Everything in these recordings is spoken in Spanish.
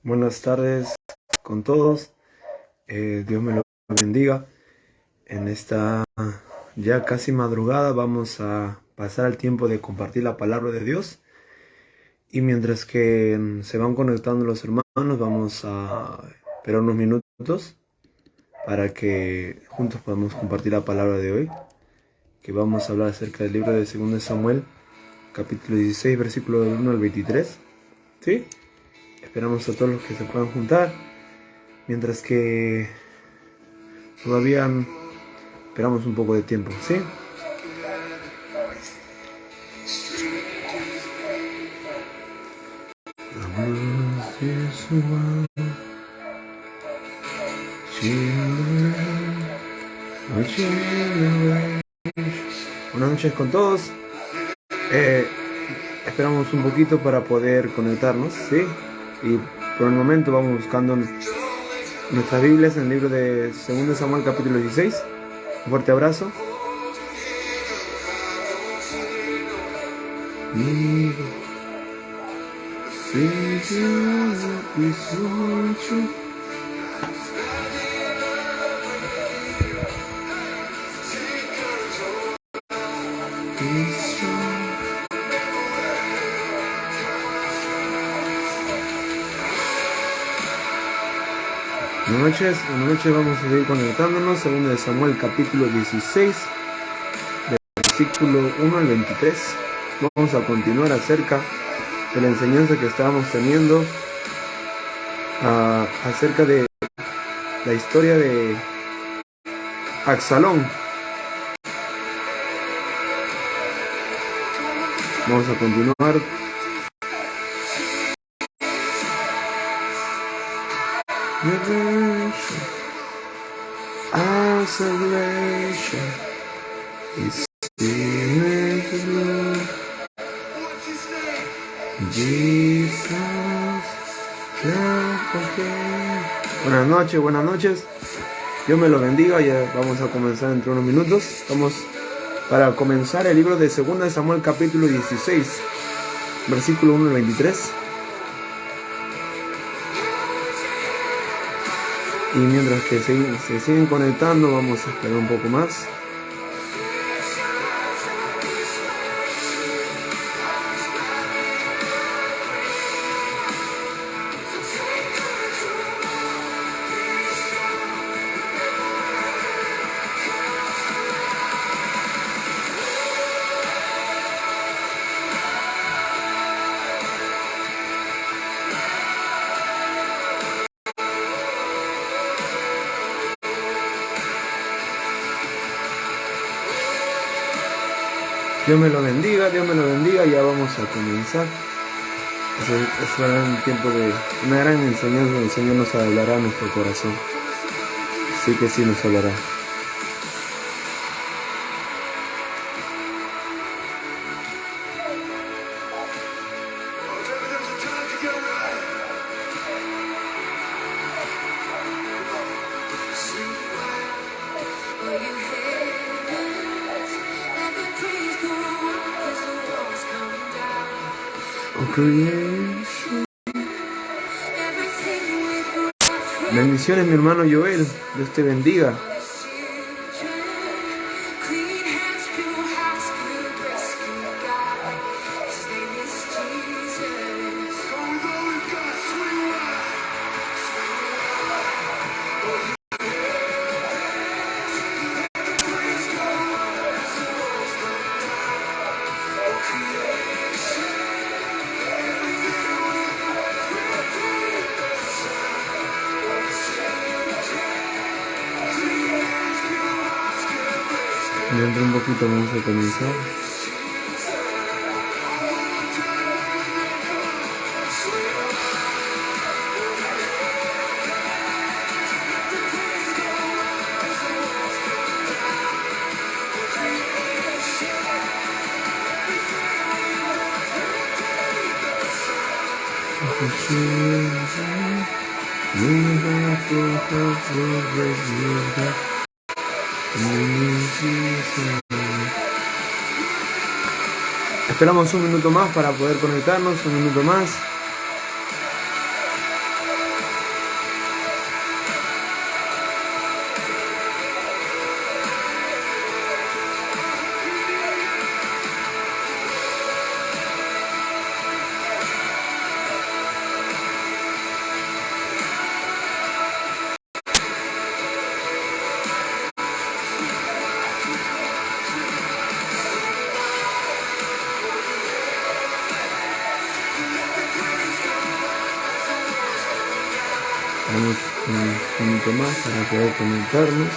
Buenas tardes con todos. Dios me lo bendiga. En esta ya casi madrugada vamos a pasar al tiempo de compartir la palabra de Dios. Y mientras que se van conectando los hermanos, vamos a esperar unos minutos para que juntos podamos compartir la palabra de hoy, que vamos a hablar acerca del libro de 2 Samuel, capítulo 16, versículo del 1 al 23. ¿Sí? Esperamos a todos los que se puedan juntar, mientras que todavía esperamos un poco de tiempo, ¿sí? Buenas noches con todos. Esperamos un poquito para poder conectarnos, ¿sí? Y por el momento vamos buscando nuestras Biblias en el libro de 2 Samuel capítulo 16. Un fuerte abrazo. Buenas noches, vamos a seguir conectándonos. 2 Samuel capítulo 16, versículo 1 al 23. Vamos a continuar acerca de la enseñanza que estábamos teniendo acerca de la historia de Absalón. Vamos a continuar. Buenas noches. Dios me lo bendiga. Ya vamos a comenzar entre unos minutos. Vamos para comenzar el libro de 2 Samuel capítulo 16, versículo 1 al 23. Y mientras que se siguen conectando, vamos a esperar un poco más. Dios me lo bendiga, ya vamos a comenzar. Es un tiempo de una gran enseñanza. El Señor nos hablará a nuestro corazón. Sí que sí nos hablará. Bendiciones, mi hermano Joel. Dios te bendiga. Dentro un poquito vamos a comenzar. Esperamos un minuto más para poder conectarnos, un minuto más. Damos un minuto más para poder conectarnos.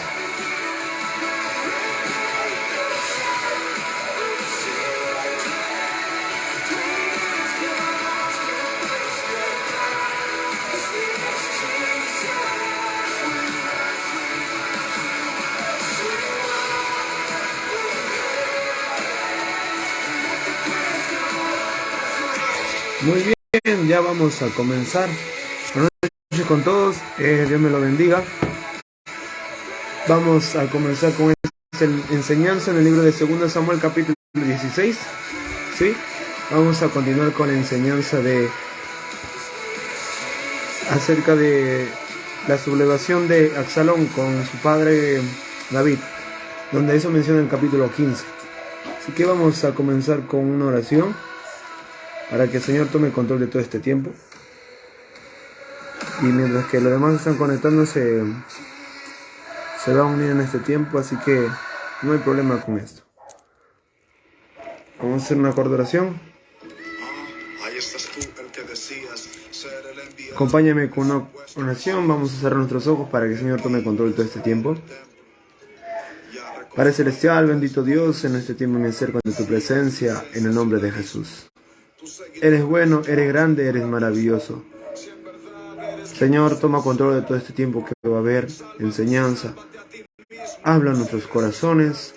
Muy bien, ya vamos a comenzar. Buenas noches con todos, Dios me lo bendiga. Vamos a comenzar con esta enseñanza en el libro de 2 Samuel capítulo 16. ¿Sí? Vamos a continuar con la enseñanza acerca de la sublevación de Absalón con su padre David, donde eso menciona en el capítulo 15. Así que vamos a comenzar con una oración para que el Señor tome control de todo este tiempo. Y mientras que los demás están conectándose, se va a unir en este tiempo, así que no hay problema con esto. Vamos a hacer una corta oración. Acompáñame con una oración. Vamos a cerrar nuestros ojos para que el Señor tome control de todo este tiempo. Padre Celestial, bendito Dios, en este tiempo me acerco ante tu presencia en el nombre de Jesús. Eres bueno, eres grande, eres maravilloso. Señor, toma control de todo este tiempo que va a haber enseñanza. Habla a nuestros corazones.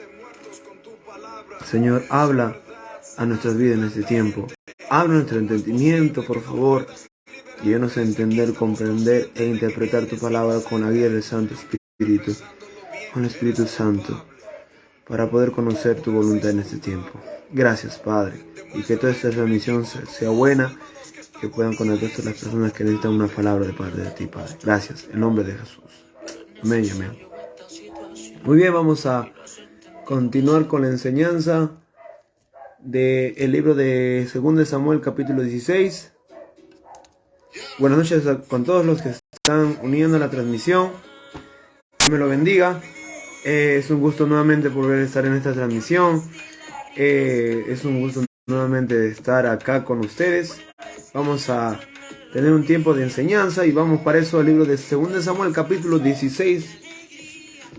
Señor, habla a nuestras vidas en este tiempo. Habla a nuestro entendimiento, por favor. Y ayúdanos a entender, comprender e interpretar tu palabra con la guía del Santo Espíritu, con el Espíritu Santo, para poder conocer tu voluntad en este tiempo. Gracias, Padre, y que toda esta transmisión sea buena, que puedan conectarse las personas que necesitan una palabra de parte de ti, Padre. Gracias, en nombre de Jesús. Amén y amén. Muy bien, vamos a continuar con la enseñanza del libro de 2 Samuel, capítulo 16. Buenas noches con todos los que están uniendo a la transmisión. Dios me lo bendiga. Es un gusto nuevamente volver a estar en esta transmisión. Es un gusto nuevamente estar acá con ustedes. Vamos a tener un tiempo de enseñanza y vamos para eso al libro de 2 Samuel capítulo 16,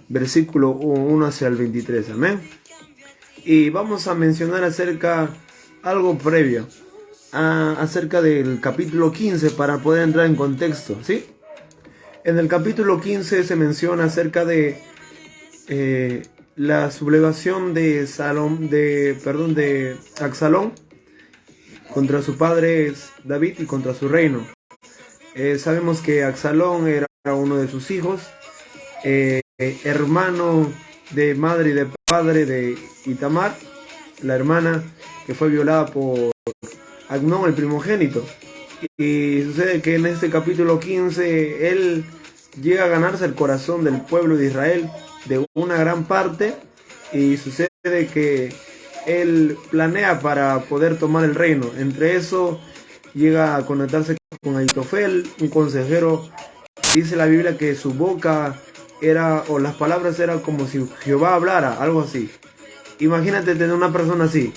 versículo 1 hacia el 23. Amén. Y vamos a mencionar algo previo acerca del capítulo 15 para poder entrar en contexto, ¿sí? En el capítulo 15 se menciona acerca de la sublevación de Absalón contra su padre David y contra su reino. Sabemos que Absalón era uno de sus hijos, hermano de madre y de padre de Itamar, la hermana que fue violada por Amnón, el primogénito. Y sucede que en este capítulo 15 él llega a ganarse el corazón del pueblo de Israel de una gran parte, y sucede que él planea para poder tomar el reino. Entre eso llega a conectarse con Aitofel, un consejero. Dice la Biblia que su boca las palabras eran como si Jehová hablara, algo así. Imagínate tener una persona así,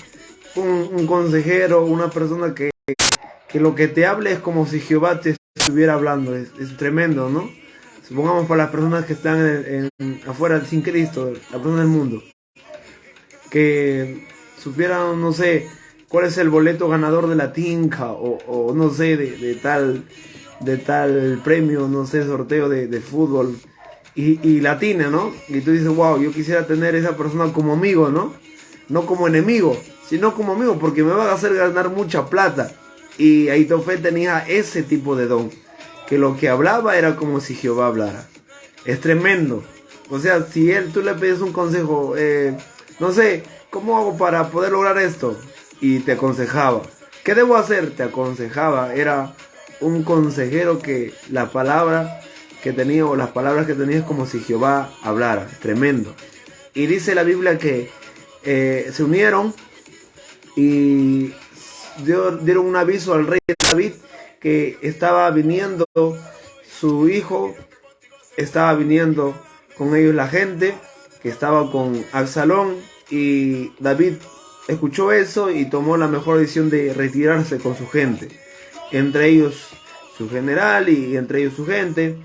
un consejero, una persona que lo que te hable es como si Jehová te estuviera hablando. Es tremendo, ¿no? Supongamos para las personas que están afuera sin Cristo, la persona del mundo, que supieran, no sé, cuál es el boleto ganador de la tinca o no sé, de tal premio, no sé, sorteo de fútbol, y latina, ¿no? Y tú dices, wow, yo quisiera tener esa persona como amigo, ¿no? No como enemigo, sino como amigo, porque me va a hacer ganar mucha plata. Y Aitofel tenía ese tipo de don, que lo que hablaba era como si Jehová hablara. Es tremendo. O sea, si tú le pides un consejo, no sé, ¿cómo hago para poder lograr esto? Y te aconsejaba. ¿Qué debo hacer? Te aconsejaba. Era un consejero que la palabra que tenía o las palabras que tenía es como si Jehová hablara. Tremendo. Y dice la Biblia que se unieron y dieron un aviso al rey David que estaba viniendo su hijo, estaba viniendo con ellos la gente que estaba con Absalón, y David escuchó eso y tomó la mejor decisión de retirarse con su gente, entre ellos su general y entre ellos su gente,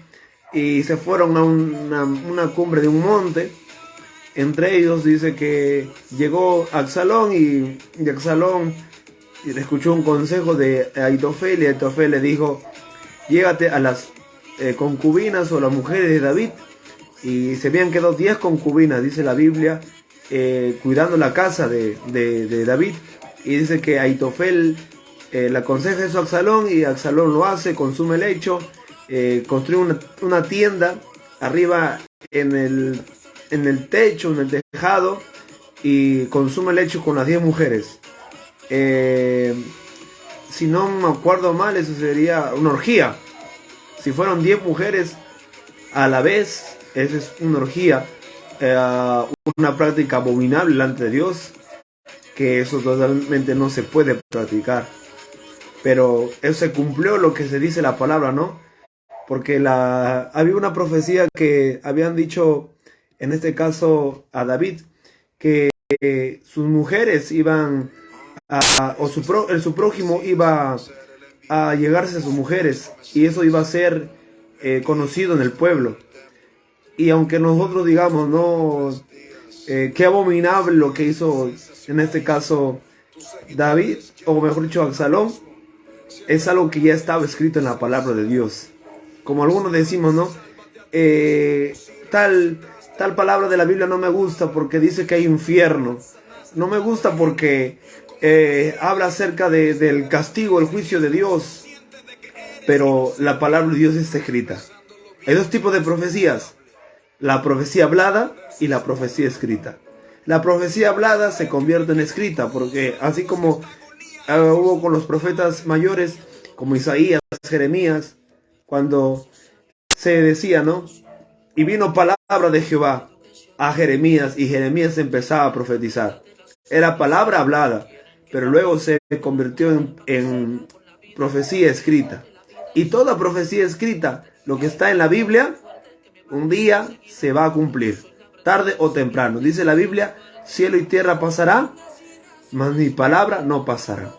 y se fueron a una cumbre de un monte. Entre ellos dice que llegó Absalón y Absalón escuchó un consejo de Ahitofel y Ahitofel le dijo: llégate a las concubinas o las mujeres de David. Y se habían quedado 10 concubinas, dice la Biblia, cuidando la casa de David. Y dice que Ahitofel le aconseja eso a Absalón y Absalón lo hace, consume el hecho, construye una tienda arriba en el techo, en el tejado, y consume el hecho con las 10 mujeres. Si no me acuerdo mal, eso sería una orgía. Si fueron 10 mujeres a la vez, esa es una orgía, una práctica abominable delante de Dios, que eso totalmente no se puede practicar. Pero eso se cumplió lo que se dice la palabra, ¿no? Porque había una profecía que habían dicho, en este caso a David, que sus mujeres iban su prójimo iba a llegarse a sus mujeres, y eso iba a ser conocido en el pueblo. Y aunque nosotros digamos, no, qué abominable lo que hizo en este caso David, o mejor dicho Absalón, es algo que ya estaba escrito en la palabra de Dios. Como algunos decimos, ¿no? Tal palabra de la Biblia no me gusta porque dice que hay infierno. No me gusta porque habla acerca del castigo, el juicio de Dios. Pero la palabra de Dios está escrita. Hay dos tipos de profecías: la profecía hablada y la profecía escrita. La profecía hablada se convierte en escrita, porque así como hubo con los profetas mayores, como Isaías, Jeremías, cuando se decía, ¿no? Y vino palabra de Jehová a Jeremías, y Jeremías empezaba a profetizar. Era palabra hablada, pero luego se convirtió en profecía escrita. Y toda profecía escrita, lo que está en la Biblia, un día se va a cumplir, tarde o temprano. Dice la Biblia: cielo y tierra pasará, mas mi palabra no pasará.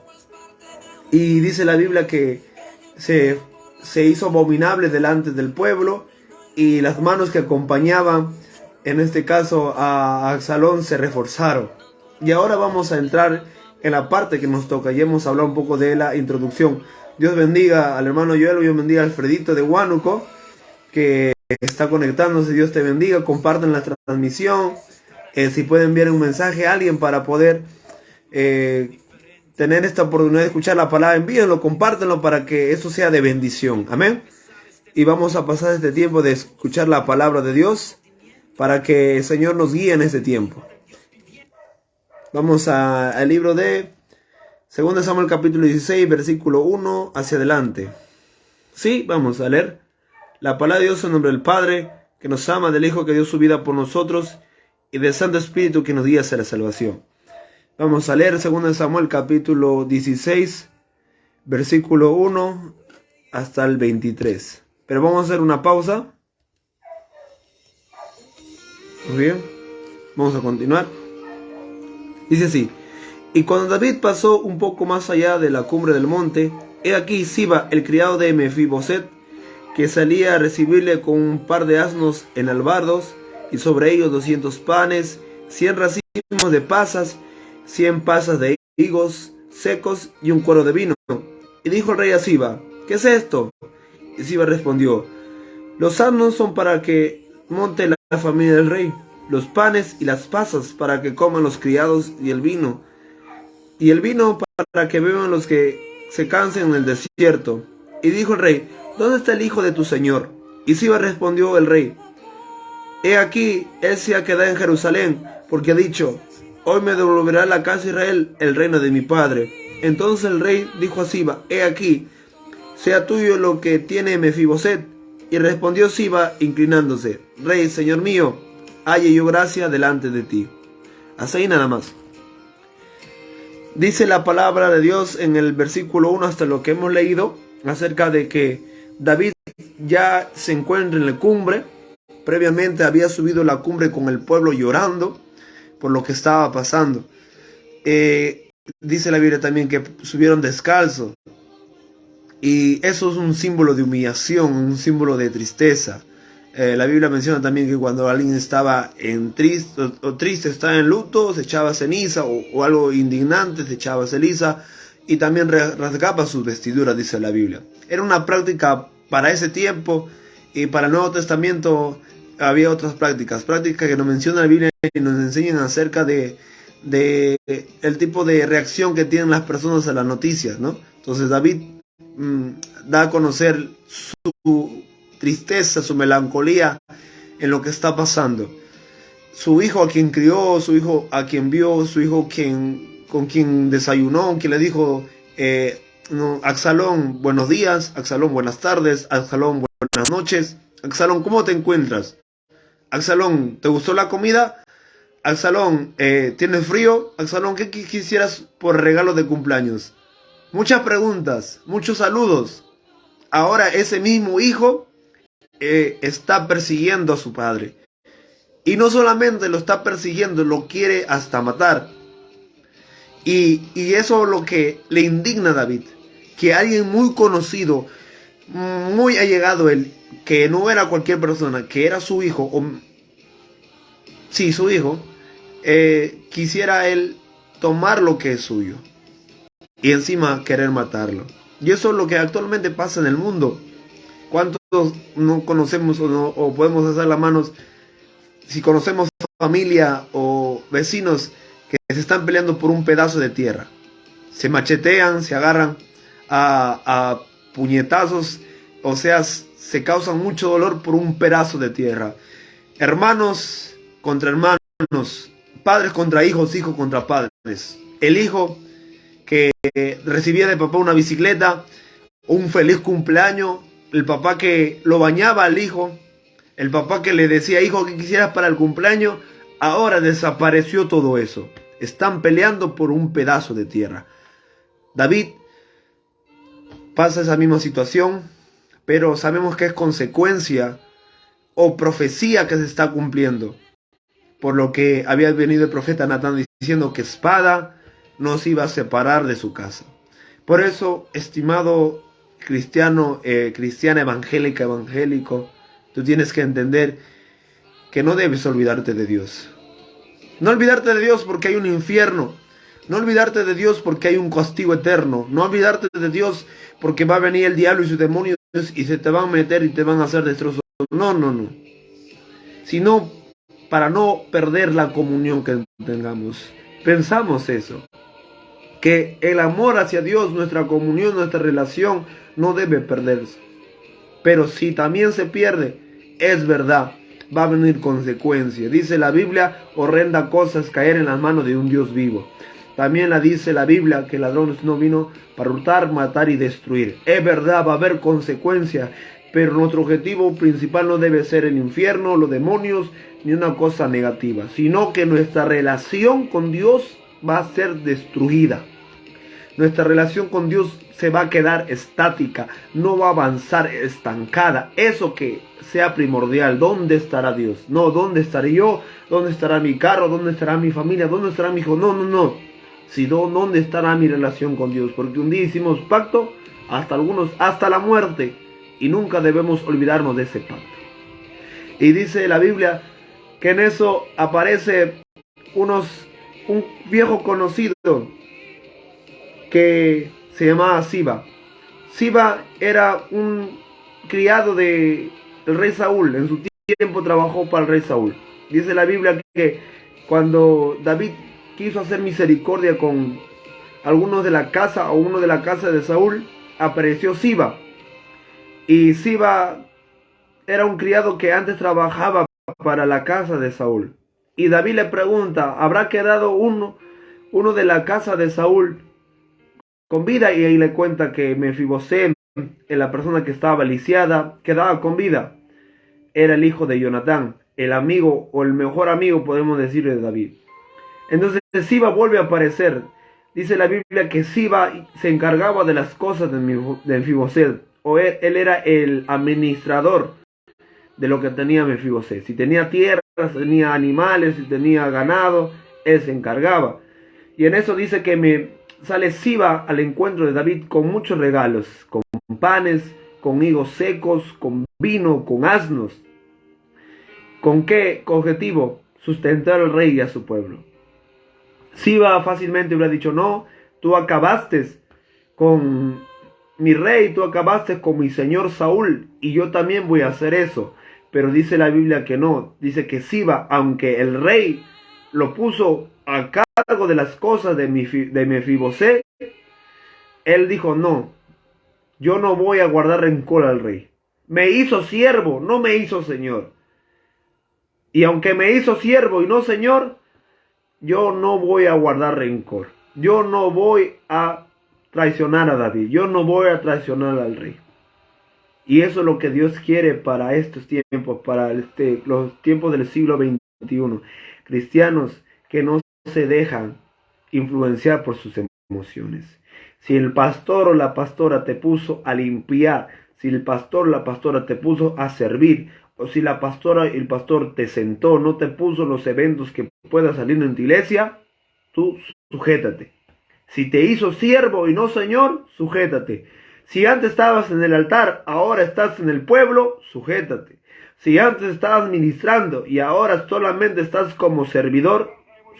Y dice la Biblia que se hizo abominable delante del pueblo, y las manos que acompañaban, en este caso a Absalón, se reforzaron. Y ahora vamos a entrar en la parte que nos toca, y hemos hablado un poco de la introducción. Dios bendiga al hermano Joel, Dios bendiga al Alfredito de Huánuco, que está conectándose. Dios te bendiga. Compartan la transmisión. Si pueden enviar un mensaje a alguien para poder tener esta oportunidad de escuchar la palabra, envíenlo, compártenlo para que eso sea de bendición. Amén. Y vamos a pasar este tiempo de escuchar la palabra de Dios para que el Señor nos guíe en este tiempo. Vamos al libro de 2 Samuel capítulo 16, versículo 1 hacia adelante. Sí, vamos a leer. La palabra de Dios en nombre del Padre, que nos ama, del Hijo que dio su vida por nosotros, y del Santo Espíritu que nos guía hacia la salvación. Vamos a leer 2 Samuel capítulo 16, versículo 1 hasta el 23. Pero vamos a hacer una pausa. Muy bien, vamos a continuar. Dice así: y cuando David pasó un poco más allá de la cumbre del monte, he aquí Siba, el criado de Mefiboset, que salía a recibirle con un par de asnos en albardos, y sobre ellos 200 panes, 100 racimos de pasas, 100 pasas de higos secos y un cuero de vino. Y dijo el rey a Siba: ¿qué es esto? Y Siba respondió: los asnos son para que monte la familia del rey, los panes y las pasas para que coman los criados, y el vino para que beban los que se cansen en el desierto. Y dijo el rey: ¿dónde está el hijo de tu señor? Y Siba respondió el rey: he aquí, él se ha quedado en Jerusalén, porque ha dicho: hoy me devolverá la casa de Israel el reino de mi padre. Entonces el rey dijo a Siba: he aquí, sea tuyo lo que tiene Mefiboset. Y respondió Siba inclinándose: rey, señor mío, halle yo gracia delante de ti. Hasta ahí nada más. Dice la palabra de Dios en el versículo 1 hasta lo que hemos leído, acerca de que David ya se encuentra en la cumbre. Previamente había subido la cumbre con el pueblo llorando por lo que estaba pasando. Dice la Biblia también que subieron descalzos. Y eso es un símbolo de humillación, un símbolo de tristeza. La Biblia menciona también que cuando alguien estaba triste, estaba en luto, se echaba ceniza, o algo indignante, se echaba ceniza, y también rasgaba sus vestiduras, dice la Biblia. Era una práctica para ese tiempo, y para el Nuevo Testamento había otras prácticas que nos menciona la Biblia y nos enseñan acerca de el tipo de reacción que tienen las personas a las noticias, ¿no? Entonces David da a conocer su tristeza, su melancolía en lo que está pasando. Su hijo a quien crió, su hijo a quien vio, su hijo con quien desayunó, quien le dijo, no, Absalón, buenos días, Absalón, buenas tardes, Absalón, buenas noches, Absalón, ¿cómo te encuentras? Absalón, ¿te gustó la comida? Absalón, ¿tienes frío? Absalón, ¿qué quisieras por regalo de cumpleaños? Muchas preguntas, muchos saludos. Ahora ese mismo hijo está persiguiendo a su padre. Y no solamente lo está persiguiendo, lo quiere hasta matar. Y eso es lo que le indigna a David. Que alguien muy conocido, muy allegado a él, que no era cualquier persona, que era su hijo, sí, su hijo, quisiera él tomar lo que es suyo. Y encima querer matarlo. Y eso es lo que actualmente pasa en el mundo. ¿Cuántos no conocemos o podemos hacer las manos si conocemos familia o vecinos que se están peleando por un pedazo de tierra? Se machetean, se agarran a puñetazos, o sea, se causan mucho dolor por un pedazo de tierra. Hermanos contra hermanos, padres contra hijos, hijos contra padres. El hijo que recibía de papá una bicicleta, un feliz cumpleaños, el papá que lo bañaba al hijo, el papá que le decía, hijo, ¿qué quisieras para el cumpleaños? Ahora desapareció todo eso. Están peleando por un pedazo de tierra. David pasa esa misma situación, pero sabemos que es consecuencia o profecía que se está cumpliendo. Por lo que había venido el profeta Natán diciendo que espada nos iba a separar de su casa. Por eso, estimado cristiano, cristiana evangélica, evangélico, tú tienes que entender que no debes olvidarte de Dios. No olvidarte de Dios porque hay un infierno. No olvidarte de Dios porque hay un castigo eterno. No olvidarte de Dios porque va a venir el diablo y sus demonios y se te van a meter y te van a hacer destrozos. No, no, no. Sino para no perder la comunión que tengamos. Pensamos eso. Que el amor hacia Dios, nuestra comunión, nuestra relación, no debe perderse. Pero si también se pierde, es verdad, va a venir consecuencia. Dice la Biblia, horrenda cosa es caer en las manos de un Dios vivo. También dice la Biblia que el ladrón no vino para hurtar, matar y destruir. Es verdad, va a haber consecuencias, pero nuestro objetivo principal no debe ser el infierno, los demonios, ni una cosa negativa, sino que nuestra relación con Dios va a ser destruida. Nuestra relación con Dios se va a quedar estática, no va a avanzar, estancada. Eso que sea primordial. ¿Dónde estará Dios? No, ¿dónde estaré yo? ¿Dónde estará mi carro? ¿Dónde estará mi familia? ¿Dónde estará mi hijo? No, no, no. Sino, ¿dónde estará mi relación con Dios? Porque un día hicimos pacto, hasta algunos, hasta la muerte. Y nunca debemos olvidarnos de ese pacto. Y dice la Biblia que en eso aparece un viejo conocido que se llamaba Siba. Siba era un criado del rey Saúl. En su tiempo trabajó para el rey Saúl. Dice la Biblia que cuando David quiso hacer misericordia con algunos de la casa o uno de la casa de Saúl, apareció Siba. Y Siba era un criado que antes trabajaba para la casa de Saúl. Y David le pregunta, ¿habrá quedado uno de la casa de Saúl con vida? Y ahí le cuenta que Mefibosé, la persona que estaba lisiada, quedaba con vida. Era el hijo de Jonatán, el amigo o el mejor amigo, podemos decir, de David. Entonces Siba vuelve a aparecer. Dice la Biblia que Siba se encargaba de las cosas de Mefibosé, o él era el administrador de lo que tenía Mefibosé. Si tenía tierras, tenía animales, si tenía ganado, él se encargaba. Y en eso dice que sale Siba al encuentro de David con muchos regalos, con panes, con higos secos, con vino, con asnos. ¿Con qué objetivo? Sustentar al rey y a su pueblo. Siba fácilmente hubiera dicho, no, tú acabaste con mi rey, tú acabaste con mi señor Saúl, y yo también voy a hacer eso. Pero dice la Biblia que no, dice que Siba, aunque el rey lo puso a cargo de las cosas de Mefiboset, él dijo, no, yo no voy a guardar rencor al rey. Me hizo siervo, no me hizo señor. Y aunque me hizo siervo y no señor, yo no voy a guardar rencor. Yo no voy a traicionar a David. Yo no voy a traicionar al rey. Y eso es lo que Dios quiere para estos tiempos, para los tiempos del siglo XXI. Cristianos que no se dejan influenciar por sus emociones. Si el pastor o la pastora te puso a limpiar, si el pastor o la pastora te puso a servir, o si la pastora y el pastor te sentó, no te puso los eventos que puedas salir en tu iglesia, tú sujétate. Si te hizo siervo y no señor, sujétate. Si antes estabas en el altar, ahora estás en el pueblo, sujétate. Si antes estabas ministrando y ahora solamente estás como servidor,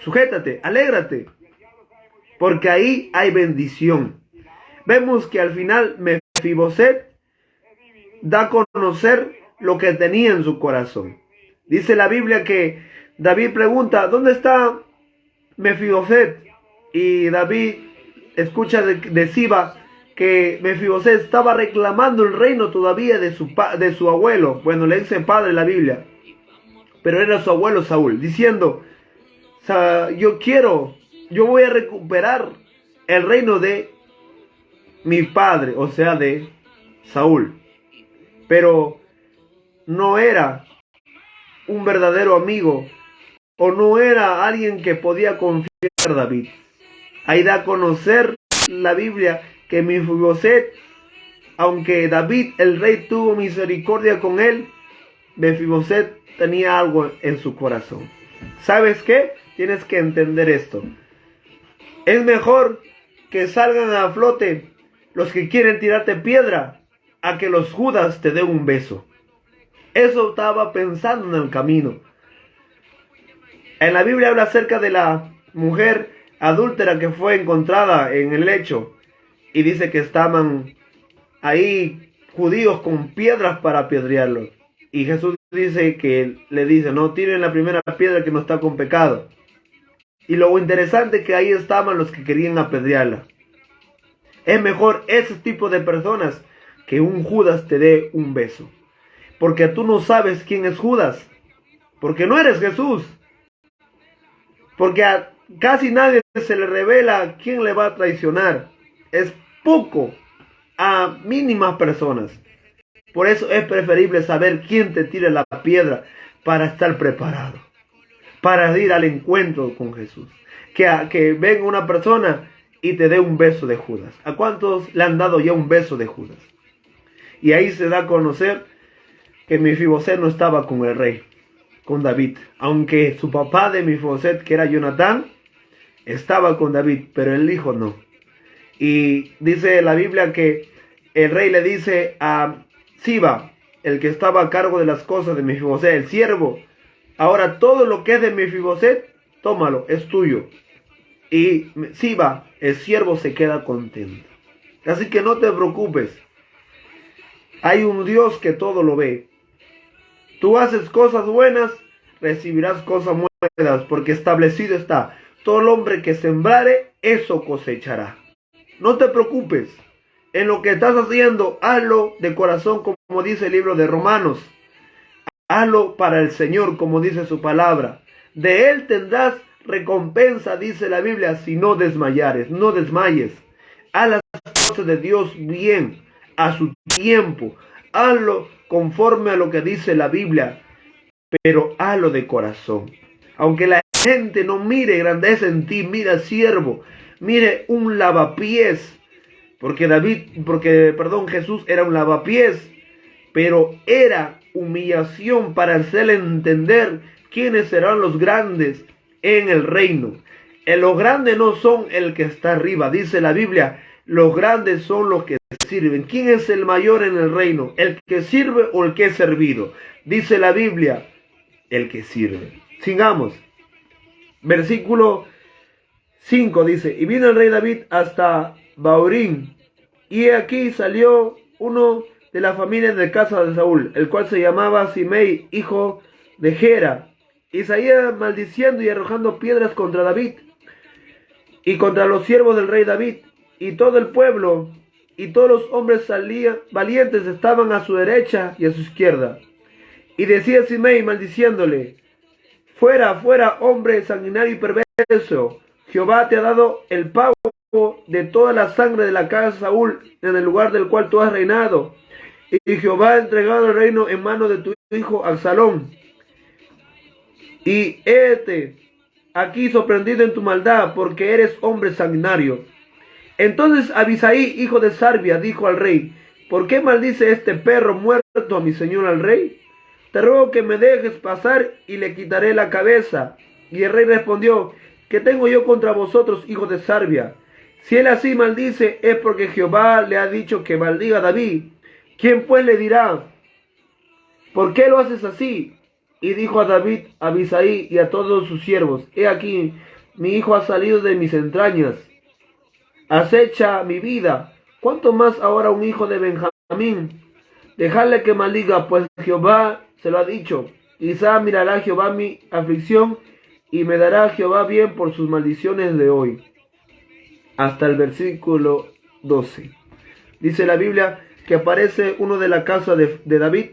sujétate, alégrate. Porque ahí hay bendición. Vemos que al final Mefiboset da a conocer lo que tenía en su corazón. Dice la Biblia que David pregunta, ¿dónde está Mefiboset? Y David escucha de Siba que Mefiboset estaba reclamando el reino todavía de su abuelo. Bueno, le dice padre la Biblia, pero era su abuelo Saúl, diciendo, yo voy a recuperar el reino de mi padre, o sea, de Saúl. Pero no era un verdadero amigo, o no era alguien que podía confiar en David. Ahí da a conocer la Biblia que Mefiboset, aunque David el rey tuvo misericordia con él, Mefiboset tenía algo en su corazón. ¿Sabes qué? Tienes que entender esto. Es mejor que salgan a flote los que quieren tirarte piedra a que los Judas te den un beso. Eso estaba pensando en el camino. En la Biblia habla acerca de la mujer adúltera que fue encontrada en el lecho. Y dice que estaban ahí judíos con piedras para apedrearlo. Y Jesús le dice, no tiren la primera piedra que no está con pecado. Y lo interesante es que ahí estaban los que querían apedrearla. Es mejor ese tipo de personas que un Judas te dé un beso. Porque tú no sabes quién es Judas. Porque no eres Jesús. Porque a casi nadie se le revela quién le va a traicionar. Es poco a mínimas personas. Por eso es preferible saber quién te tira la piedra para estar preparado. Para ir al encuentro con Jesús. Que venga una persona y te dé un beso de Judas. ¿A cuántos le han dado ya un beso de Judas? Y ahí se da a conocer que Mefiboset no estaba con el rey, con David. Aunque su papá de Mefiboset, que era Jonatán, estaba con David, pero el hijo no. Y dice la Biblia que el rey le dice a Siba, el que estaba a cargo de las cosas de Mefiboset, el siervo, ahora todo lo que es de Mefiboset, tómalo, es tuyo. Y Siba, el siervo, se queda contento. Así que no te preocupes. Hay un Dios que todo lo ve. Tú haces cosas buenas, recibirás cosas buenas, porque establecido está, todo el hombre que sembrare, eso cosechará. No te preocupes, en lo que estás haciendo, hazlo de corazón, como dice el libro de Romanos. Hazlo para el Señor, como dice su palabra. De Él tendrás recompensa, dice la Biblia, si no desmayares, no desmayes. Haz las cosas de Dios bien, a su tiempo. Hazlo conforme a lo que dice la Biblia, pero hazlo de corazón. Aunque la gente no mire grandeza en ti, mira siervo, mire un lavapiés, porque Jesús era un lavapiés, pero era humillación para hacerle entender quiénes serán los grandes en el reino. Los grandes no son el que está arriba, dice la Biblia, los grandes son los que sirven. ¿Quién es el mayor en el reino? ¿El que sirve o el que es servido? Dice la Biblia, el que sirve. Sigamos. Versículo 5 dice: y vino el rey David hasta Bahurín, y aquí salió uno de la familia de casa de Saúl, el cual se llamaba Simei, hijo de Gera, y salía maldiciendo y arrojando piedras contra David y contra los siervos del rey David, y todo el pueblo y todos los hombres valientes estaban a su derecha y a su izquierda. Y decía Simei maldiciéndole: fuera, fuera, hombre sanguinario y perverso, Jehová te ha dado el pago de toda la sangre de la casa de Saúl en el lugar del cual tú has reinado, y Jehová ha entregado el reino en mano de tu hijo Absalón, y héte aquí sorprendido en tu maldad, porque eres hombre sanguinario. Entonces Abisai, hijo de Sarbia, dijo al rey: ¿por qué maldice este perro muerto a mi señor al rey? Te ruego que me dejes pasar y le quitaré la cabeza. Y el rey respondió: ¿qué tengo yo contra vosotros, hijos de Sarbia? Si él así maldice, es porque Jehová le ha dicho que maldiga a David. ¿Quién pues le dirá: ¿por qué lo haces así? Y dijo a David, a Abisai y a todos sus siervos: he aquí, mi hijo ha salido de mis entrañas, acecha mi vida. ¿Cuánto más ahora un hijo de Benjamín? Dejadle que maldiga, pues Jehová se lo ha dicho. Quizá mirará Jehová mi aflicción y me dará Jehová bien por sus maldiciones de hoy. Hasta el versículo 12. Dice la Biblia que aparece uno de la casa de David,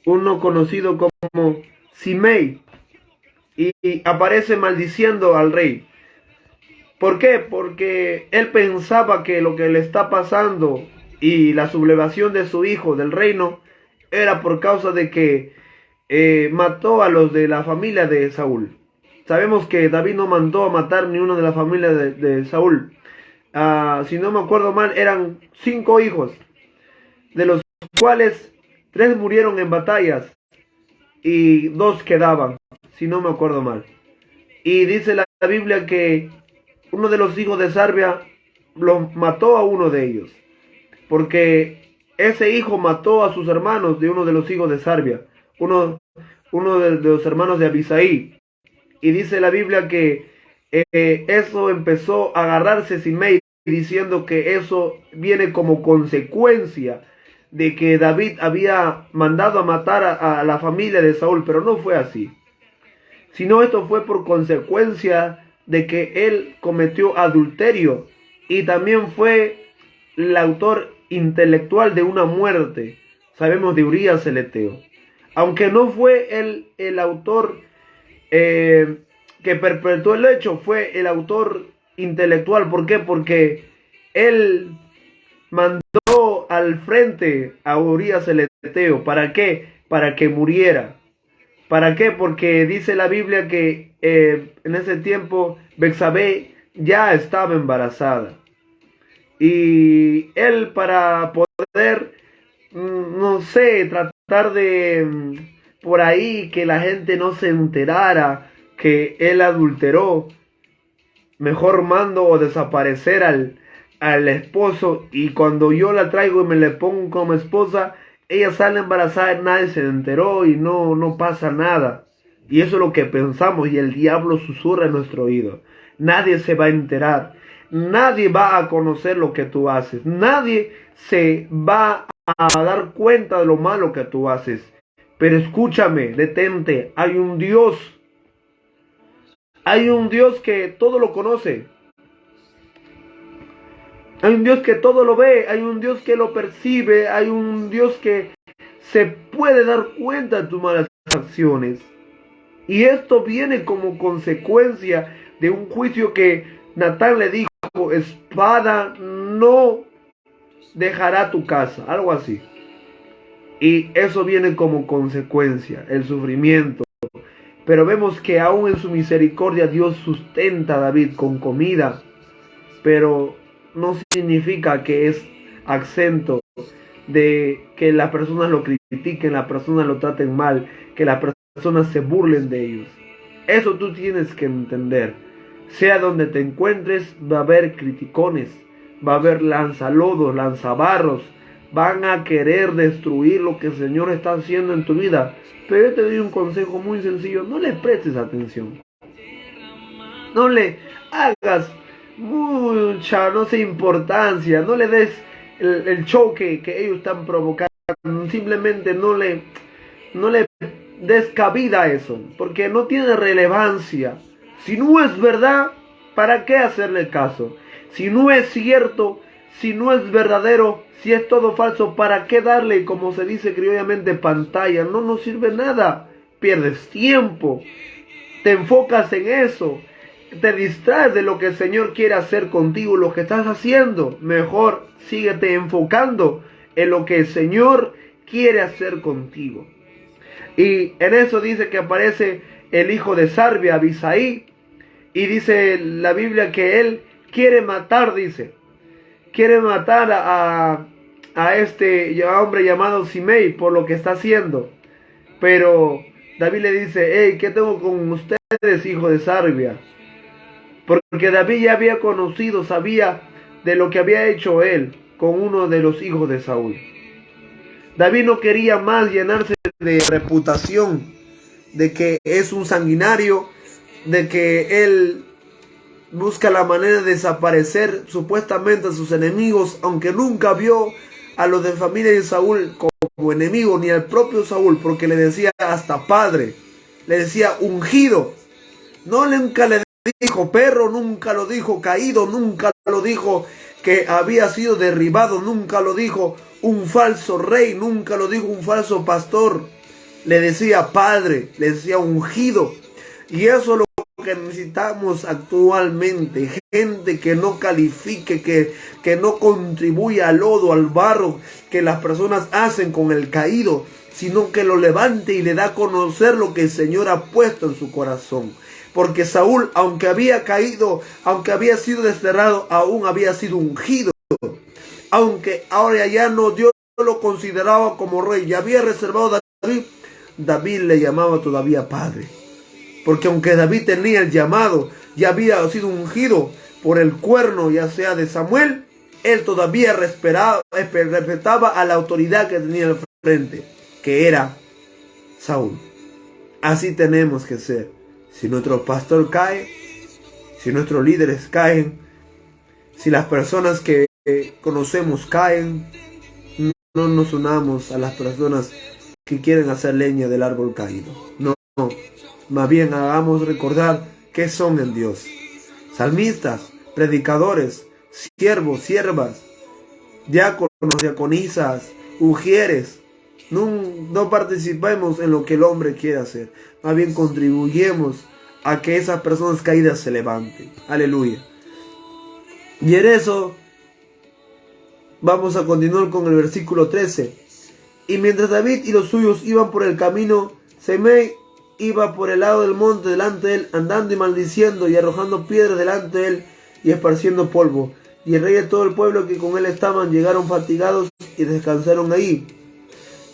uno conocido como Simei, y aparece maldiciendo al rey. ¿Por qué? Porque él pensaba que lo que le está pasando y la sublevación de su hijo del reino era por causa de que mató a los de la familia de Saúl. Sabemos que David no mandó a matar ni uno de la familia de Saúl. Si no me acuerdo mal, eran 5 hijos, de los cuales 3 murieron en batallas y 2 quedaban, si no me acuerdo mal. Y dice la Biblia que uno de los hijos de Sarbia los mató a uno de ellos, porque ese hijo mató a sus hermanos de uno de los hijos de Sarbia, uno de los hermanos de Abisai. Y dice la Biblia que eso empezó a agarrarse Simei, diciendo que eso viene como consecuencia de que David había mandado a matar a la familia de Saúl, pero no fue así, sino esto fue por consecuencia de que él cometió adulterio y también fue el autor intelectual de una muerte. Sabemos de Urías el Eteo, aunque no fue el autor que perpetró el hecho, fue el autor intelectual. ¿Por qué? Porque él mandó al frente a Urías el Eteo. ¿Para qué? Para que muriera. ¿Para qué? Porque dice la Biblia que en ese tiempo Betsabé ya estaba embarazada. Y él, para poder, no sé, tratar de por ahí que la gente no se enterara que él adulteró, mejor mando o desaparecer al esposo, y cuando yo la traigo y me le pongo como esposa, ella sale embarazada, nadie se enteró y no pasa nada. Y eso es lo que pensamos, y el diablo susurra en nuestro oído. Nadie se va a enterar, nadie va a conocer lo que tú haces, nadie se va a dar cuenta de lo malo que tú haces. Pero escúchame, detente, hay un Dios que todo lo conoce. Hay un Dios que todo lo ve, hay un Dios que lo percibe, hay un Dios que se puede dar cuenta de tus malas acciones. Y esto viene como consecuencia de un juicio que Natán le dijo: espada no dejará tu casa, algo así. Y eso viene como consecuencia, el sufrimiento. Pero vemos que aún en su misericordia Dios sustenta a David con comida, pero no significa que es exento de que las personas lo critiquen, las personas lo traten mal, que las personas se burlen de ellos. Eso tú tienes que entender. Sea donde te encuentres, va a haber criticones, va a haber lanzalodos, lanzabarros, van a querer destruir lo que el Señor está haciendo en tu vida. Pero yo te doy un consejo muy sencillo: no le prestes atención. No le hagas mucha, no sé, importancia. No le des el choque que ellos están provocando. Simplemente no le des cabida a eso, porque no tiene relevancia. Si no es verdad, ¿para qué hacerle caso? Si no es cierto, si no es verdadero, si es todo falso, ¿para qué darle, como se dice criollamente, pantalla? No nos sirve nada. Pierdes tiempo, te enfocas en eso, te distraes de lo que el Señor quiere hacer contigo, lo que estás haciendo. Mejor síguete enfocando en lo que el Señor quiere hacer contigo. Y en eso dice que aparece el hijo de Sarbia, Abisaí, y dice la Biblia que él quiere matar, quiere matar a este hombre llamado Simei por lo que está haciendo. Pero David le dice: hey, ¿qué tengo con ustedes, hijo de Sarbia? Porque David ya había conocido, sabía de lo que había hecho él con uno de los hijos de Saúl. David no quería más llenarse de reputación, de que es un sanguinario, de que él busca la manera de desaparecer supuestamente a sus enemigos, aunque nunca vio a los de familia de Saúl como enemigo, ni al propio Saúl, porque le decía hasta padre, le decía ungido. Nunca le dijo perro, nunca lo dijo caído, nunca lo dijo que había sido derribado, nunca lo dijo un falso rey, nunca lo dijo un falso pastor. Le decía padre, le decía ungido. Y eso es lo que necesitamos actualmente: gente que no califique, que no contribuya al lodo, al barro que las personas hacen con el caído, sino que lo levante y le da a conocer lo que el Señor ha puesto en su corazón. Porque Saúl, aunque había caído, aunque había sido desterrado, aún había sido ungido. Aunque ahora ya no, Dios lo consideraba como rey, ya había reservado a David, David le llamaba todavía padre. Porque aunque David tenía el llamado, ya había sido ungido por el cuerno, ya sea de Samuel, él todavía respetaba a la autoridad que tenía al frente, que era Saúl. Así tenemos que ser. Si nuestro pastor cae, si nuestros líderes caen, si las personas que conocemos caen, no nos unamos a las personas que quieren hacer leña del árbol caído. No, más bien hagamos recordar que son en Dios. Salmistas, predicadores, siervos, siervas, diáconos, diaconisas, ujieres. No participemos en lo que el hombre quiere hacer. Más bien contribuyemos a que esas personas caídas se levanten. Aleluya. Y en eso vamos a continuar con el versículo 13. Y mientras David y los suyos iban por el camino, Semei iba por el lado del monte delante de él, andando y maldiciendo y arrojando piedras delante de él y esparciendo polvo. Y el rey de todo el pueblo que con él estaban llegaron fatigados y descansaron ahí.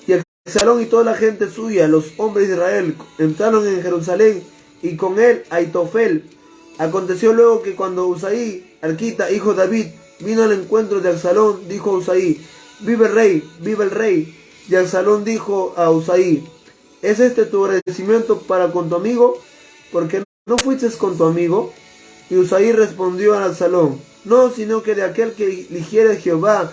Y Absalón y toda la gente suya, los hombres de Israel, entraron en Jerusalén, y con él Aitofel. Aconteció luego que cuando Usaí, Arquita, hijo de David, vino al encuentro de Absalón, dijo a Usaí: vive el rey, vive el rey. Y Absalón dijo a Usaí: ¿es este tu agradecimiento para con tu amigo? ¿Porque no fuiste con tu amigo? Y Usaí respondió a Absalón: no, sino que de aquel que eligiere Jehová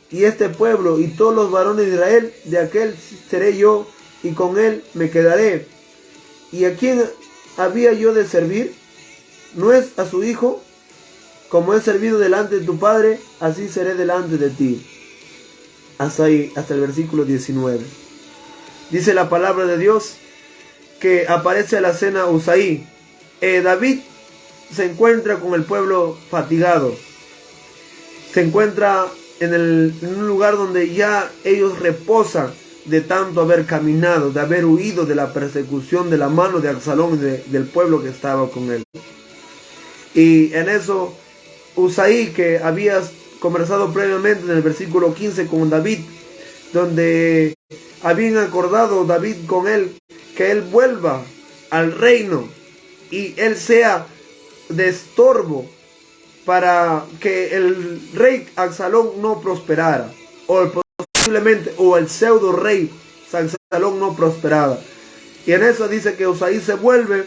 y este pueblo y todos los varones de Israel, de aquel seré yo, y con él me quedaré. ¿Y a quién había yo de servir? ¿No es a su hijo? Como he servido delante de tu padre, así seré delante de ti. Hasta ahí, hasta el versículo 19. Dice la palabra de Dios que aparece a la cena Usaí. David se encuentra con el pueblo fatigado. Se encuentra en un lugar donde ya ellos reposan de tanto haber caminado, de haber huido de la persecución de la mano de Absalón y del pueblo que estaba con él. Y en eso Usaí, que había conversado previamente en el versículo 15 con David, donde habían acordado David con él que él vuelva al reino y él sea de estorbo para que el rey Absalón no prosperara, o posiblemente, o el pseudo rey Absalón no prosperaba. Y en eso dice que Usaí se vuelve,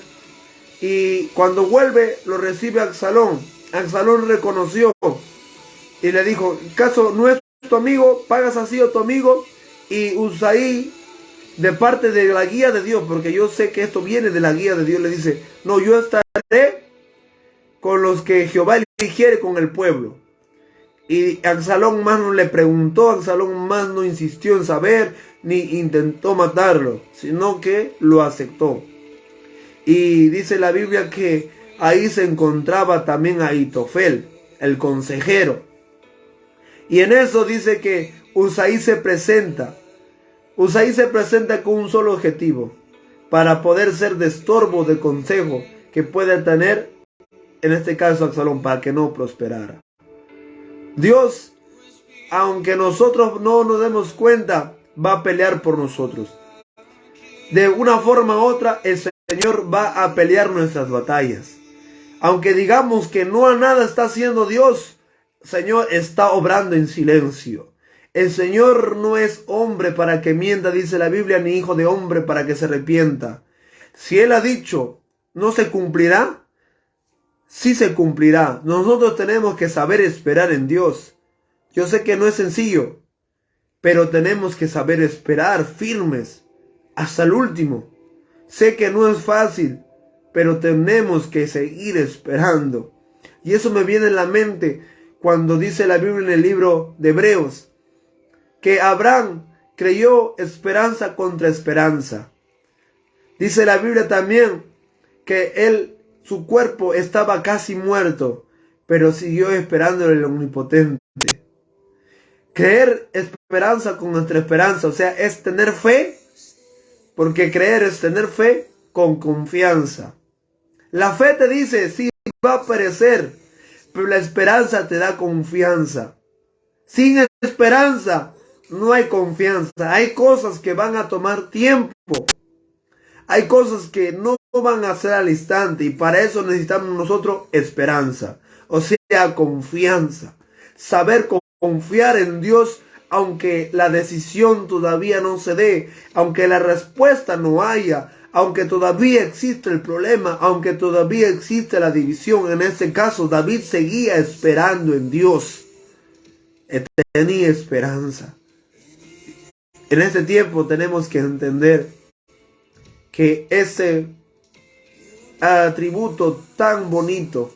y cuando vuelve lo recibe Absalón. Absalón reconoció y le dijo: ¿caso no es tu amigo? ¿Pagas así a tu amigo? Y Usaí, de parte de la guía de Dios, porque yo sé que esto viene de la guía de Dios, le dice: no, yo estaré con los que Jehová eligiere, con el pueblo. Y Absalón más no le preguntó, Absalón más no insistió en saber, ni intentó matarlo, sino que lo aceptó. Y dice la Biblia que ahí se encontraba también Ahitofel, el consejero. Y en eso dice que Usaí se presenta. Usaí se presenta con un solo objetivo: para poder ser de estorbo, de consejo que pueda tener, en este caso Absalón, para que no prosperara. Dios, aunque nosotros no nos demos cuenta, va a pelear por nosotros. De una forma u otra, el Señor va a pelear nuestras batallas. Aunque digamos que no a nada está haciendo Dios, el Señor está obrando en silencio. El Señor no es hombre para que mienta, dice la Biblia, ni hijo de hombre para que se arrepienta. Si Él ha dicho, ¿no se cumplirá? Sí se cumplirá. Nosotros tenemos que saber esperar en Dios. Yo sé que no es sencillo, pero tenemos que saber esperar firmes hasta el último. Sé que no es fácil, pero tenemos que seguir esperando. Y eso me viene en la mente cuando dice la Biblia en el libro de Hebreos, que Abraham creyó esperanza contra esperanza. Dice la Biblia también que su cuerpo estaba casi muerto, pero siguió esperando el omnipotente. Creer esperanza con nuestra esperanza, o sea, es tener fe, porque creer es tener fe con confianza. La fe te dice, sí, va a perecer, pero la esperanza te da confianza. Sin esperanza no hay confianza. Hay cosas que van a tomar tiempo. Hay cosas que no van a ser al instante, y para eso necesitamos nosotros esperanza, o sea, confianza. Saber confiar en Dios aunque la decisión todavía no se dé, aunque la respuesta no haya, aunque todavía existe el problema, aunque todavía existe la división. En este caso, David seguía esperando en Dios. Tenía esperanza. En este tiempo tenemos que entender que ese atributo tan bonito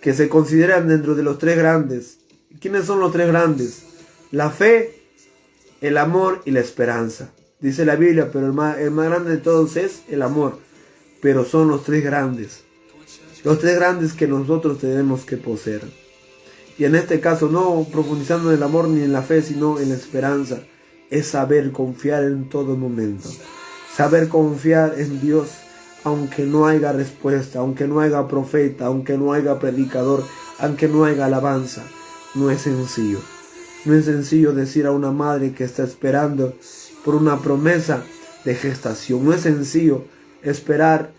que se consideran dentro de los tres grandes. ¿Quiénes son los tres grandes? La fe, el amor y la esperanza. Dice la Biblia, pero el más grande de todos es el amor. Pero son los tres grandes. Los tres grandes que nosotros tenemos que poseer. Y en este caso, no profundizando en el amor ni en la fe, sino en la esperanza, es saber confiar en todo momento. Saber confiar en Dios, aunque no haya respuesta, aunque no haya profeta, aunque no haya predicador, aunque no haya alabanza. No es sencillo. No es sencillo decir a una madre que está esperando por una promesa de gestación. No es sencillo esperar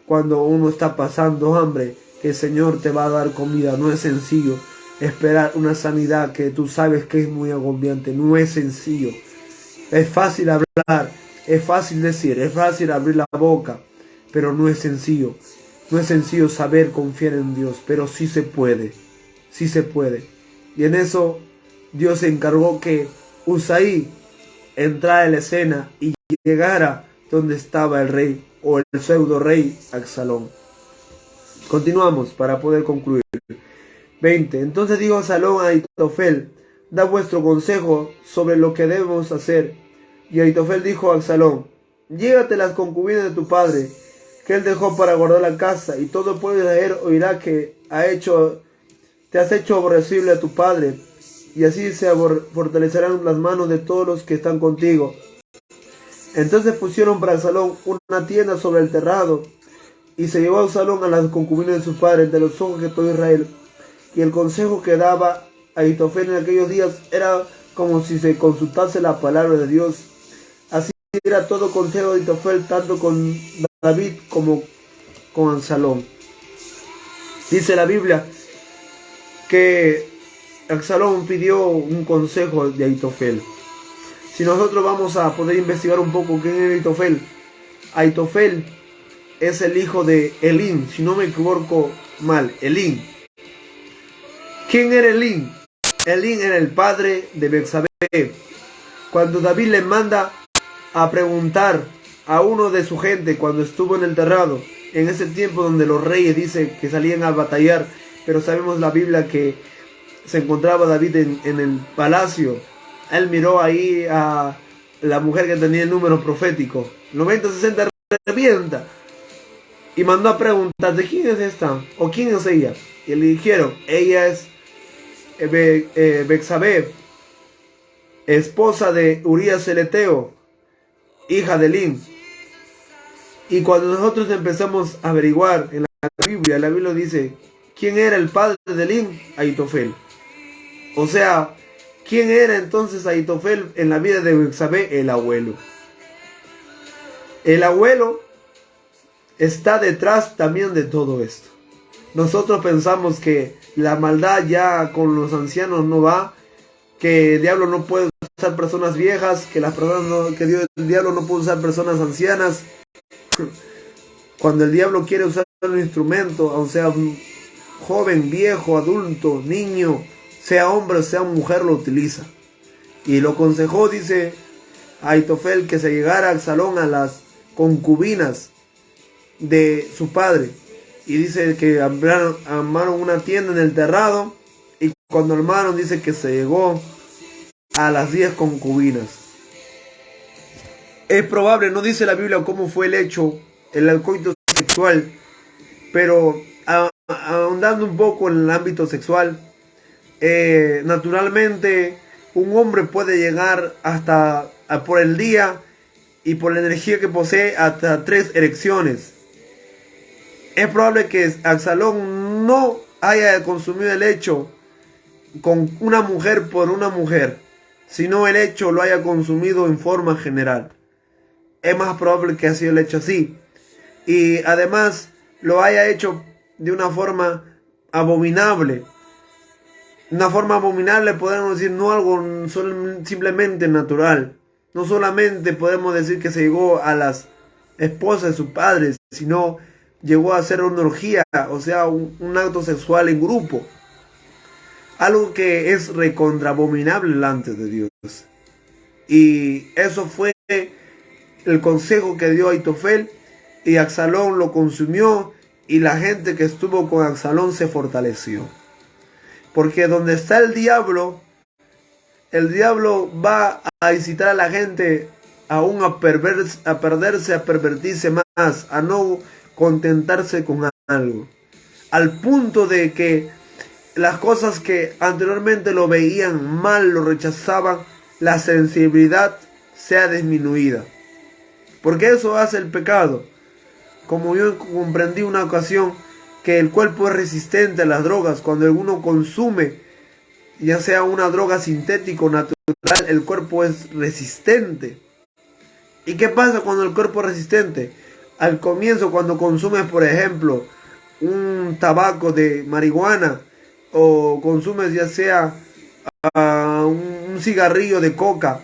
cuando uno está pasando hambre que el Señor te va a dar comida. No es sencillo esperar una sanidad que tú sabes que es muy agobiante. No es sencillo. Es fácil hablar, es fácil decir, es fácil abrir la boca, pero no es sencillo. No es sencillo saber confiar en Dios, pero sí se puede. Sí se puede. Y en eso Dios se encargó que Usaí entrara en la escena y llegara donde estaba el rey o el pseudo rey Absalón. Continuamos para poder concluir. 20. Entonces dijo Absalón a Ahitofel: da vuestro consejo sobre lo que debemos hacer. Y Ahitofel dijo a Absalón: llégate las concubinas de tu padre, que él dejó para guardar la casa, y todo el pueblo de Israel oirá que te has hecho aborrecible a tu padre, y así se fortalecerán las manos de todos los que están contigo. Entonces pusieron para Absalón una tienda sobre el terrado, y se llevó a Absalón a las concubinas de su padre entre los ojos de todo Israel. Y el consejo que daba Ahitofel en aquellos días era como si se consultase la palabra de Dios. Así era todo consejo de Ahitofel, tanto con David como con Absalón. Dice la Biblia que Absalón pidió un consejo de Ahitofel. Si nosotros vamos a poder investigar un poco quién es Aitofel. Aitofel es el hijo de Elín, si no me equivoco mal, Elín. ¿Quién era Elín? Elín era el padre de Betsabé. Cuando David le manda a preguntar a uno de su gente cuando estuvo en el terrado, en ese tiempo donde los reyes dicen que salían a batallar, pero sabemos la Biblia que se encontraba David en el palacio. Él miró ahí a la mujer que tenía el número profético, 90-60 revienta, y mandó a preguntar, ¿de quién es esta? ¿O quién es ella? Y le dijeron, ella es Betsabé, esposa de Urías el Eteo, hija de Elín. Y cuando nosotros empezamos a averiguar en la Biblia dice, ¿quién era el padre de Elín? Aitofel. O sea, ¿quién era entonces Aitofel en la vida de Betsabé? El abuelo. El abuelo está detrás también de todo esto. Nosotros pensamos que la maldad ya con los ancianos no va, que el diablo no puede usar personas viejas, que las personas no, que el diablo no puede usar personas ancianas. Cuando el diablo quiere usar un instrumento, o sea, un joven, viejo, adulto, niño, sea hombre o sea mujer, lo utiliza. Y lo aconsejó, dice Aitofel, que se llegara a Absalón a las concubinas de su padre. Y dice que armaron una tienda en el terrado. Y cuando armaron, dice que se llegó a las 10 concubinas. Es probable, no dice la Biblia cómo fue el hecho, el coito sexual, pero ahondando un poco en el ámbito sexual, naturalmente un hombre puede llegar hasta por el día y por la energía que posee hasta 3 erecciones. Es probable que Absalón no haya consumido el hecho con una mujer por una mujer, sino el hecho lo haya consumido en forma general. Es más probable que haya sido el hecho así. Y además lo haya hecho de una forma abominable. Una forma abominable podemos decir no algo simplemente natural. No solamente podemos decir que se llegó a las esposas de sus padres, sino llegó a hacer una orgía, o sea, un acto sexual en grupo. Algo que es recontra abominable delante de Dios. Y eso fue el consejo que dio Aitofel, y Absalón lo consumió, y la gente que estuvo con Absalón se fortaleció. Porque donde está el diablo va a incitar a la gente aún a perderse, a pervertirse más, a no contentarse con algo. Al punto de que las cosas que anteriormente lo veían mal, lo rechazaban, la sensibilidad sea disminuida. Porque eso hace el pecado. Como yo comprendí una ocasión, que el cuerpo es resistente a las drogas. Cuando uno consume, ya sea una droga sintética o natural, el cuerpo es resistente. ¿Y qué pasa cuando el cuerpo es resistente? Al comienzo, cuando consumes, por ejemplo, un tabaco de marihuana, o consumes ya sea un cigarrillo de coca,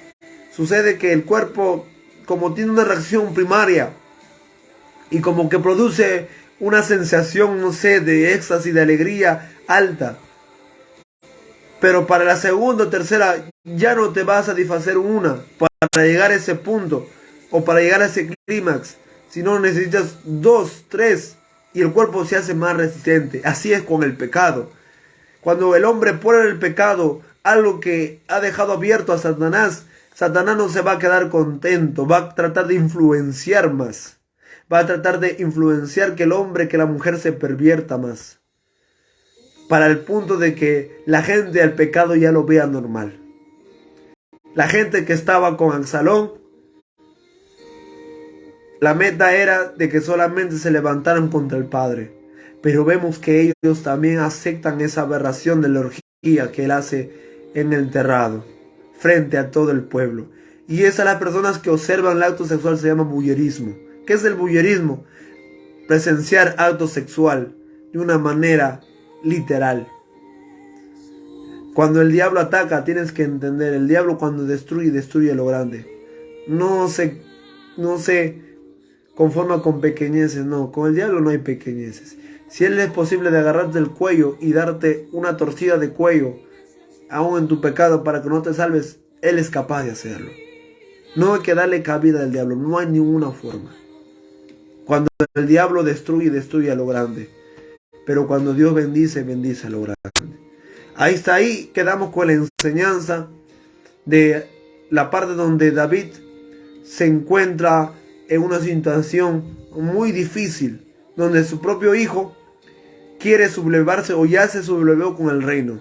sucede que el cuerpo, como tiene una reacción primaria y como que produce una sensación, no sé, de éxtasis, de alegría alta, pero para la segunda o tercera ya no te va a satisfacer una para llegar a ese punto o para llegar a ese clímax, sino necesitas 2, 3 y el cuerpo se hace más resistente. Así es con el pecado. Cuando el hombre pone el pecado, algo que ha dejado abierto a Satanás, Satanás no se va a quedar contento, va a tratar de influenciar más. Va a tratar de influenciar que el hombre, que la mujer se pervierta más. Para el punto de que la gente al pecado ya lo vea normal. La gente que estaba con Absalón, la meta era de que solamente se levantaran contra el padre. Pero vemos que ellos también aceptan esa aberración de la orgía que él hace en el terrado, frente a todo el pueblo. Y esas las personas que observan el acto sexual se llama bullerismo. ¿Qué es el bullerismo? Presenciar acto sexual de una manera literal. Cuando el diablo ataca, tienes que entender, el diablo cuando destruye, destruye lo grande. No se conforma con pequeñeces, no, con el diablo no hay pequeñeces. Si él es posible de agarrarte el cuello y darte una torcida de cuello, aún en tu pecado, para que no te salves, él es capaz de hacerlo. No hay que darle cabida al diablo, no hay ninguna forma. Cuando el diablo destruye, destruye a lo grande. Pero cuando Dios bendice, bendice a lo grande. Ahí quedamos con la enseñanza de la parte donde David se encuentra en una situación muy difícil, donde su propio hijo quiere sublevarse o ya se sublevó con el reino.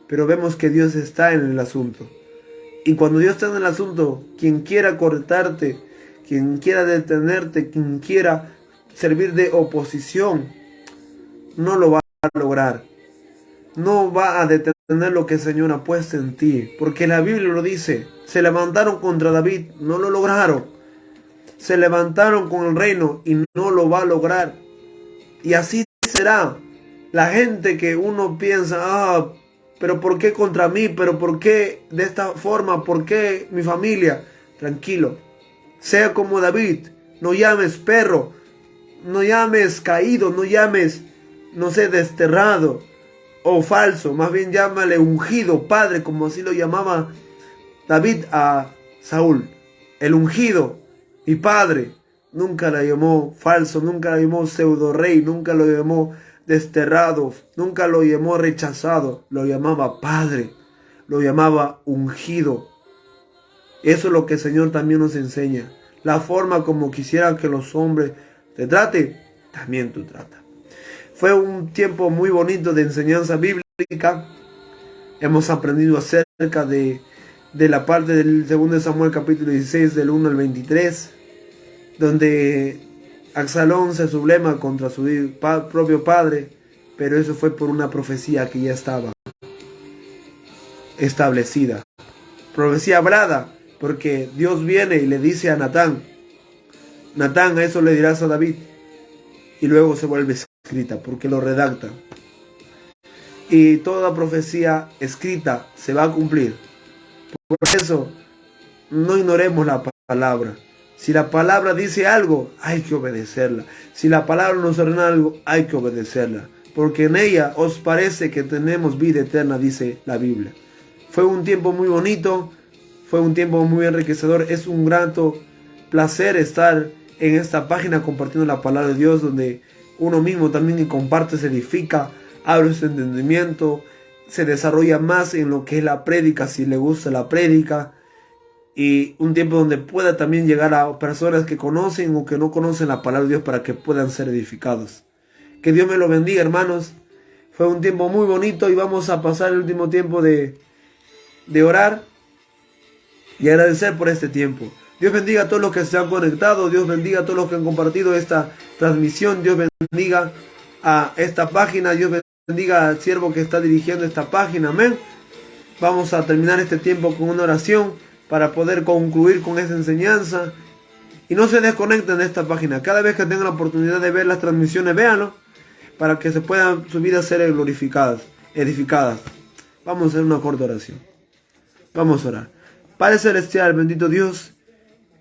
Pero vemos que Dios está en el asunto. Y cuando Dios está en el asunto, quien quiera cortarte, quien quiera detenerte, quien quiera servir de oposición, no lo va a lograr. No va a detener lo que el Señor ha puesto en ti. Porque la Biblia lo dice. Se levantaron contra David, no lo lograron. Se levantaron con el reino y no lo va a lograr. Y así será. La gente que uno piensa, pero ¿por qué contra mí? ¿Pero por qué de esta forma? ¿Por qué mi familia? Tranquilo. Sea como David. No llames perro. No llames caído. No llames, desterrado o falso. Más bien llámale ungido, padre, como así lo llamaba David a Saúl. El ungido y padre. Nunca la llamó falso. Nunca la llamó pseudo rey. Nunca lo llamó desterrado, nunca lo llamó rechazado, lo llamaba padre, lo llamaba ungido. Eso es lo que el Señor también nos enseña. La forma como quisiera que los hombres te traten, también tú tratas. Fue un tiempo muy bonito de enseñanza bíblica. Hemos aprendido acerca de la parte del 2 Samuel capítulo 16 del 1 al 23, donde Absalón se subleva contra su propio padre, pero eso fue por una profecía que ya estaba establecida. Profecía hablada, porque Dios viene y le dice a Natán, Natán, a eso le dirás a David, y luego se vuelve escrita, porque lo redacta. Y toda profecía escrita se va a cumplir. Por eso, no ignoremos la palabra. Si la palabra dice algo, hay que obedecerla. Si la palabra nos ordena algo, hay que obedecerla. Porque en ella os parece que tenemos vida eterna, dice la Biblia. Fue un tiempo muy bonito, fue un tiempo muy enriquecedor. Es un grato placer estar en esta página compartiendo la palabra de Dios, donde uno mismo también comparte, se edifica, abre su entendimiento, se desarrolla más en lo que es la prédica, si le gusta la prédica. Y un tiempo donde pueda también llegar a personas que conocen o que no conocen la palabra de Dios para que puedan ser edificados. Que Dios me lo bendiga, hermanos. Fue un tiempo muy bonito y vamos a pasar el último tiempo de orar y agradecer por este tiempo. Dios bendiga a todos los que se han conectado. Dios bendiga a todos los que han compartido esta transmisión. Dios bendiga a esta página. Dios bendiga al siervo que está dirigiendo esta página. Amén. Vamos a terminar este tiempo con una oración para poder concluir con esta enseñanza. Y no se desconecten de esta página. Cada vez que tengan la oportunidad de ver las transmisiones, véanlo, para que se puedan sus vidas ser glorificadas, edificadas. Vamos a hacer una corta oración. Vamos a orar. Padre Celestial, bendito Dios,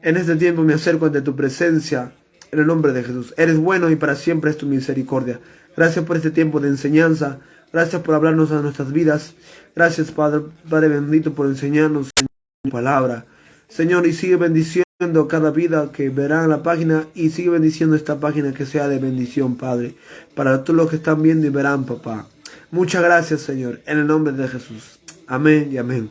en este tiempo me acerco ante tu presencia, en el nombre de Jesús. Eres bueno y para siempre es tu misericordia. Gracias por este tiempo de enseñanza. Gracias por hablarnos a nuestras vidas. Gracias, Padre bendito, por enseñarnos tu palabra. Señor, y sigue bendiciendo cada vida que verá la página, y sigue bendiciendo esta página, que sea de bendición, Padre, para todos los que están viendo y verán, papá. Muchas gracias, Señor, en el nombre de Jesús. Amén y amén.